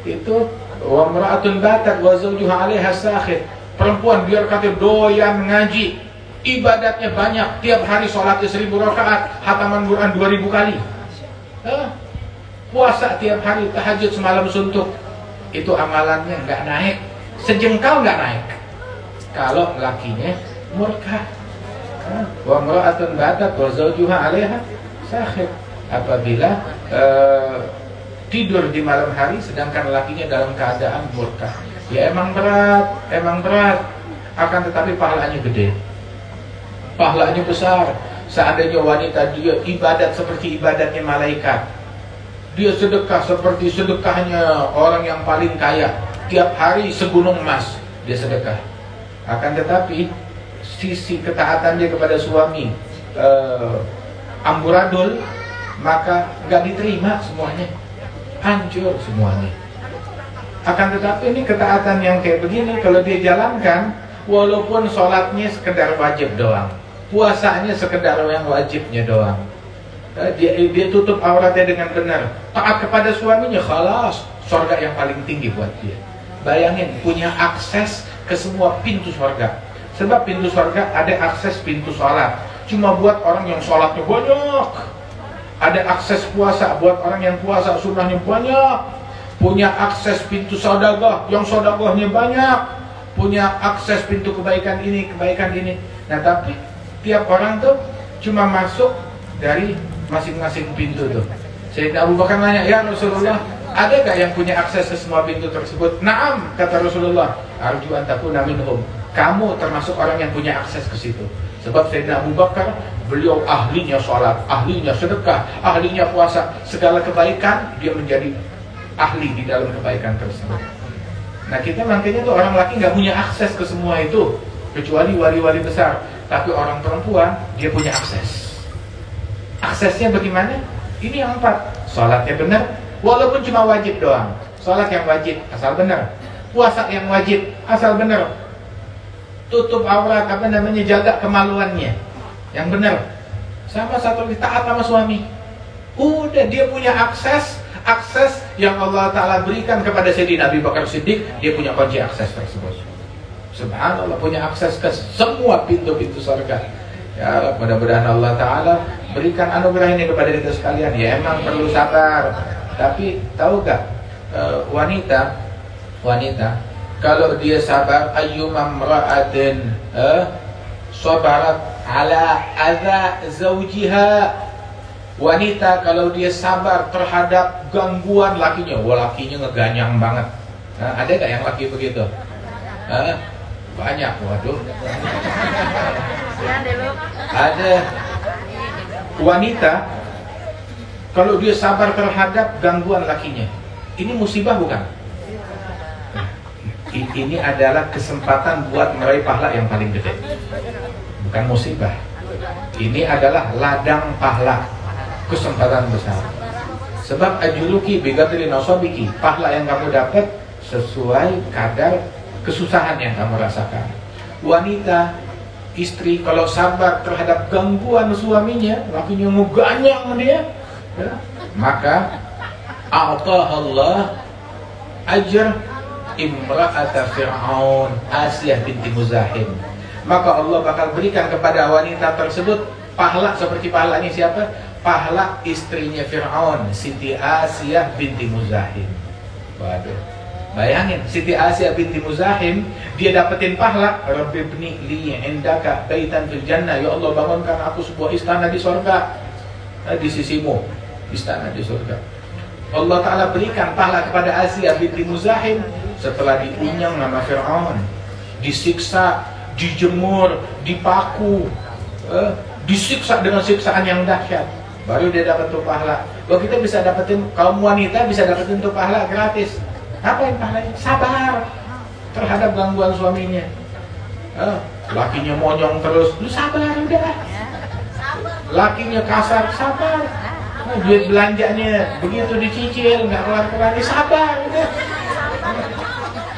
itu. Wa imra'atun batat wa zawjuha 'alaiha sakhit. Perempuan biar kata doyan ngaji, ibadatnya banyak, tiap hari sholatnya 1000 rakaat, khataman Quran 2000 kali. Puasa tiap hari, tahajud semalam suntuk. Itu amalannya nggak naik, sejengkal nggak naik. Kalau lakinya murka. Wa imra'atun batat wa zawjuha 'alaiha sakhit. Apabila tidur di malam hari sedangkan lakinya dalam keadaan murka, ya emang berat, akan tetapi pahalanya gede, pahalanya besar. Seandainya wanita dia ibadat seperti ibadatnya malaikat, dia sedekah seperti sedekahnya orang yang paling kaya, tiap hari segunung emas dia sedekah. Akan tetapi sisi ketaatan dia kepada suami amburadul, maka nggak diterima semuanya, hancur semuanya. Akan tetapi ini ketaatan yang kayak begini kalau dia jalankan, walaupun sholatnya sekedar wajib doang, puasanya sekedar yang wajibnya doang, dia tutup auratnya dengan benar, taat kepada suaminya, khalas, surga yang paling tinggi buat dia. Bayangin, punya akses ke semua pintu surga. Sebab pintu surga ada akses pintu sholat, cuma buat orang yang sholatnya banyak. Ada akses puasa buat orang yang puasa sunnahnya banyak. Punya akses pintu sedekah yang sedekahnya banyak. Punya akses pintu kebaikan ini, kebaikan ini. Nah tapi tiap orang tuh cuma masuk dari masing-masing pintu tuh. Sayyidina Abu Bakar nanya, ya Rasulullah, ada gak yang punya akses ke semua pintu tersebut? Naam, kata Rasulullah. Arju an takuna minhum. Kamu termasuk orang yang punya akses ke situ. Sebab Sayyidina Abu Bakar, beliau ahlinya sholat, ahlinya sedekah, ahlinya puasa, segala kebaikan dia menjadi ahli di dalam kebaikan tersebut. Nah kita makanya tuh orang laki nggak punya akses ke semua itu, kecuali wali-wali besar. Tapi orang perempuan dia punya akses. Aksesnya bagaimana? Ini yang 4. Sholatnya benar, walaupun cuma wajib doang. Sholat yang wajib, asal benar. Puasa yang wajib, asal benar. Tutup aurat, jaga kemaluannya, yang benar. Sama satu lagi, taat sama suami. Udah, dia punya akses yang Allah Ta'ala berikan kepada Sayyidina Abu Bakar Siddiq. Dia punya kunci akses tersebut. Subhanallah, punya akses ke semua pintu-pintu surga. Ya, mudah-mudahan Allah Ta'ala berikan anugerah ini kepada kita sekalian. Ya, emang perlu sabar. Tapi tahu gak, wanita kalau dia sabar, ayyuma mra'atin sabarat ala adza zawjiha, wanita kalau dia sabar terhadap gangguan lakinya, lakinya ngeganyang banget. Ada gak yang laki begitu? Banyak, waduh. Ada wanita kalau dia sabar terhadap gangguan lakinya, ini musibah bukan? Ini adalah kesempatan buat meraih pahala yang paling gede. Bukan musibah. Ini adalah ladang pahala, kesempatan besar. Sebab ajuluki bigatri nasabiki, pahala yang kamu dapat sesuai kadar kesusahan yang kamu rasakan. Wanita, istri kalau sabar terhadap gangguan suaminya, lakinya ngeganyang dia, ya, maka a'tahallah ajr imra'ata Fir'aun Asiyah binti Muzahim. Maka Allah bakal berikan kepada wanita tersebut pahala seperti pahalanya siapa? Pahala istrinya Fir'aun, Siti Asiyah binti Muzahim. Waduh, bayangin, Siti Asiyah binti Muzahim, dia dapetin pahala, Rabbi bni li indaka baitan fil jannah. Ya Allah, bangunkan aku sebuah istana di surga. Di sisimu, istana di surga. Allah Ta'ala berikan pahala kepada Asiyah binti Muzahim setelah diunyang nama Fir'aun, disiksa, dijemur, dipaku, disiksa dengan siksaan yang dahsyat, baru dia dapat tuh pahala. Kalau kita bisa dapetin, kaum wanita bisa dapetin tuh pahala gratis. Apa yang pahalanya? Sabar terhadap gangguan suaminya. Lakinya monyong terus, lu sabar udah. Lakinya kasar, sabar. Duit belanjanya begitu dicicil, nggak kelar-kelar, sabar udah.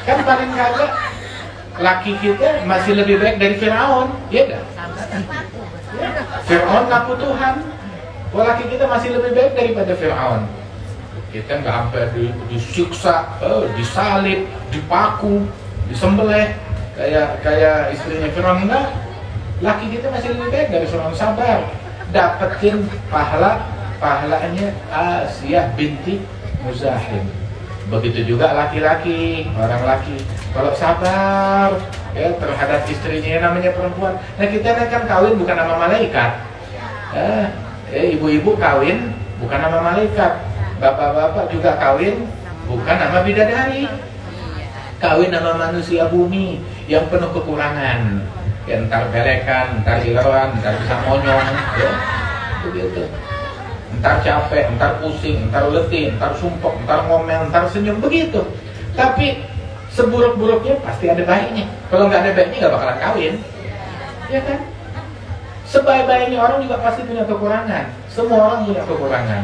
Kan paling kagak laki kita masih lebih baik dari Fir'aun, ya kan? Fir'aun ngaku Tuhan, laki kita masih lebih baik daripada Fir'aun. Kita nggak sampai disiksa, disalib, dipaku, disembelih kayak istrinya Fir'aun, enggak. Laki kita masih lebih baik dari Fir'aun, sabar, dapetin pahalanya Asiyah binti Muzahim. Begitu juga laki-laki, orang laki kalau sabar ya terhadap istrinya, namanya perempuan. Nah, kita kan kawin bukan nama malaikat. Ibu-ibu kawin bukan nama malaikat. Bapak-bapak juga kawin bukan nama bidadari. Kawin nama manusia bumi yang penuh kekurangan. Ya, entar belekan, entar ileran, entar bisa monyong, ya. Begitu. Entar capek, entar pusing, entar letih, entar sumpek, entar ngomel, entar senyum, begitu. Tapi seburuk-buruknya pasti ada baiknya. Kalau nggak ada baiknya nggak bakalan kawin, ya kan? Sebaik-baiknya orang juga pasti punya kekurangan. Semua orang punya kekurangan.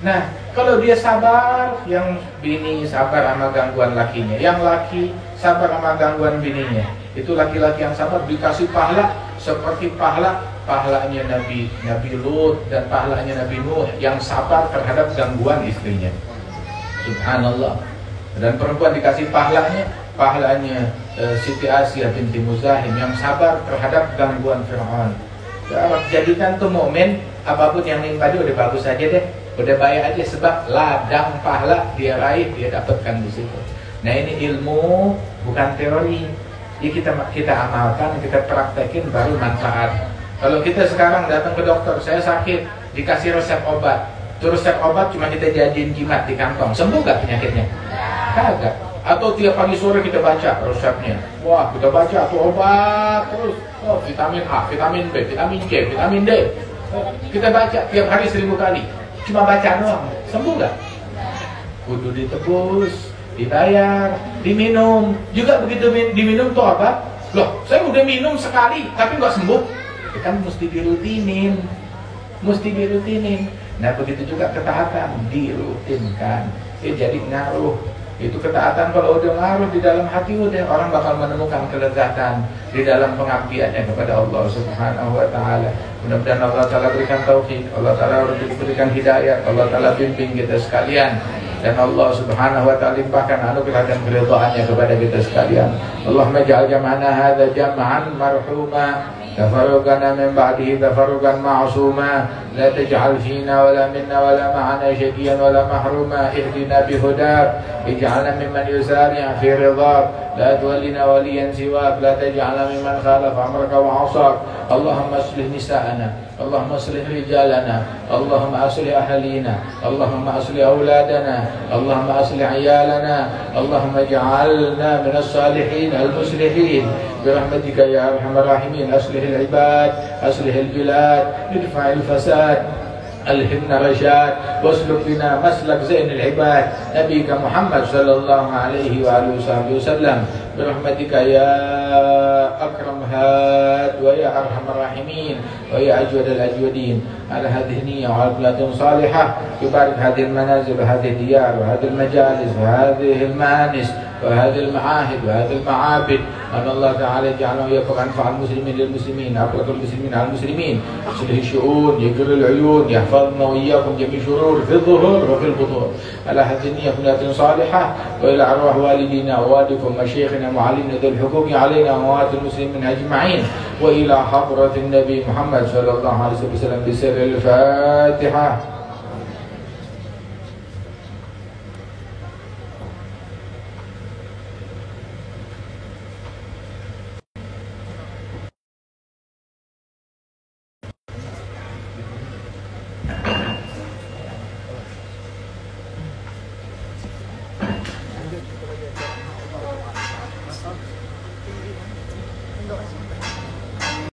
Nah, kalau dia sabar, yang bini sabar sama gangguan lakinya, yang laki sabar sama gangguan bininya, itu laki-laki yang sabar dikasih pahala seperti pahalanya Nabi Lut dan pahalanya Nabi Nuh yang sabar terhadap gangguan istrinya. Subhanallah. Dan perempuan dikasih pahalanya Siti Asiyah binti Muzahim yang sabar terhadap gangguan Fir'aun. Jadikan tuh momen apapun yang nimpa dia udah bagus aja deh, udah baik aja, sebab ladang pahala dia raih, dia dapatkan di situ. Nah, ini ilmu bukan teori. Ya, kita amalkan, kita praktekin baru manfaat. Kalau kita sekarang datang ke dokter, saya sakit, dikasih resep obat, terus resep obat cuma kita jadiin jimat di kantong, sembuh gak penyakitnya? Kagak. Atau tiap pagi sore kita baca resepnya, wah kita baca tuh obat terus, oh vitamin A, vitamin B, vitamin C, vitamin D, kita baca tiap hari 1000 kali, cuma baca doang, sembuh gak? Kudu ditebus, dibayar, diminum. Juga begitu diminum tuh obat, loh saya udah minum sekali tapi nggak sembuh, ya kan mesti dirutinin. mesti dirutinin. Nah begitu juga ketaatan dirutinkan. Jadi ngaruh. Itu ketaatan kalau udah ngaruh di dalam hati, udah orang bakal menemukan kelezatan di dalam pengabdiannya kepada Allah Subhanahu wa taala. Mudah-mudahan Allah taala berikan taufik, Allah taala berikan hidayah, Allah taala bimbing kita sekalian, dan Allah Subhanahu wa taala limpahkan anugerah dan keridhaannya kepada kita sekalian. Allahumma ja'al jam'ana hadza jam'an marhuma, تفرقنا من بعده تفرقا معصوما، لا تجعل فينا ولا منا ولا معنا شقيا ولا محروما، اهدنا بهداك، اجعلنا ممن يسارع في رضاك، لا تولنا وليا سواك، لا تجعلنا ممن خالف امرك وعصاك. اللهم اصلح نساءنا، اللهم اصلح رجالنا، اللهم اصلح اهالينا، اللهم اصلح اولادنا، اللهم اصلح عيالنا، اللهم اجعلنا من الصالحين المصلحين برحمتك يا ارحم الراحمين. اصلح العباد، اصلح البلاد، ادفع الفساد، ألهمنا رشاد، واسلك بنا مسلك زين العباد نبيك محمد صلى الله عليه وآله وصحبه وسلم برحمتك يا أكرم هاد ويا أرحم الراحمين ويا أجود الأجودين. على هذه النية وعلى بلاد صالحة يبارك هذه المنازل وهذه الديار وهذه المجالس وهذه المآنس وهذه المعاهد وهذه المعابد، أن الله تعالى يجعلنا ويوفق أنفع المسلمين للمسلمين، أبرك المسلمين على المسلمين، يصلح الشؤون، يقر العيون، يحفظنا وإياكم جميع شرور في الظهور وفي البطون. على هذه النية بنية صالحة، وإلى أرواح والدينا ووالدكم مشايخنا معلمنا ذي الحقوق علينا وأموات المسلمين أجمعين، وإلى حضرة النبي محمد صلى الله عليه وسلم بسر الفاتحة.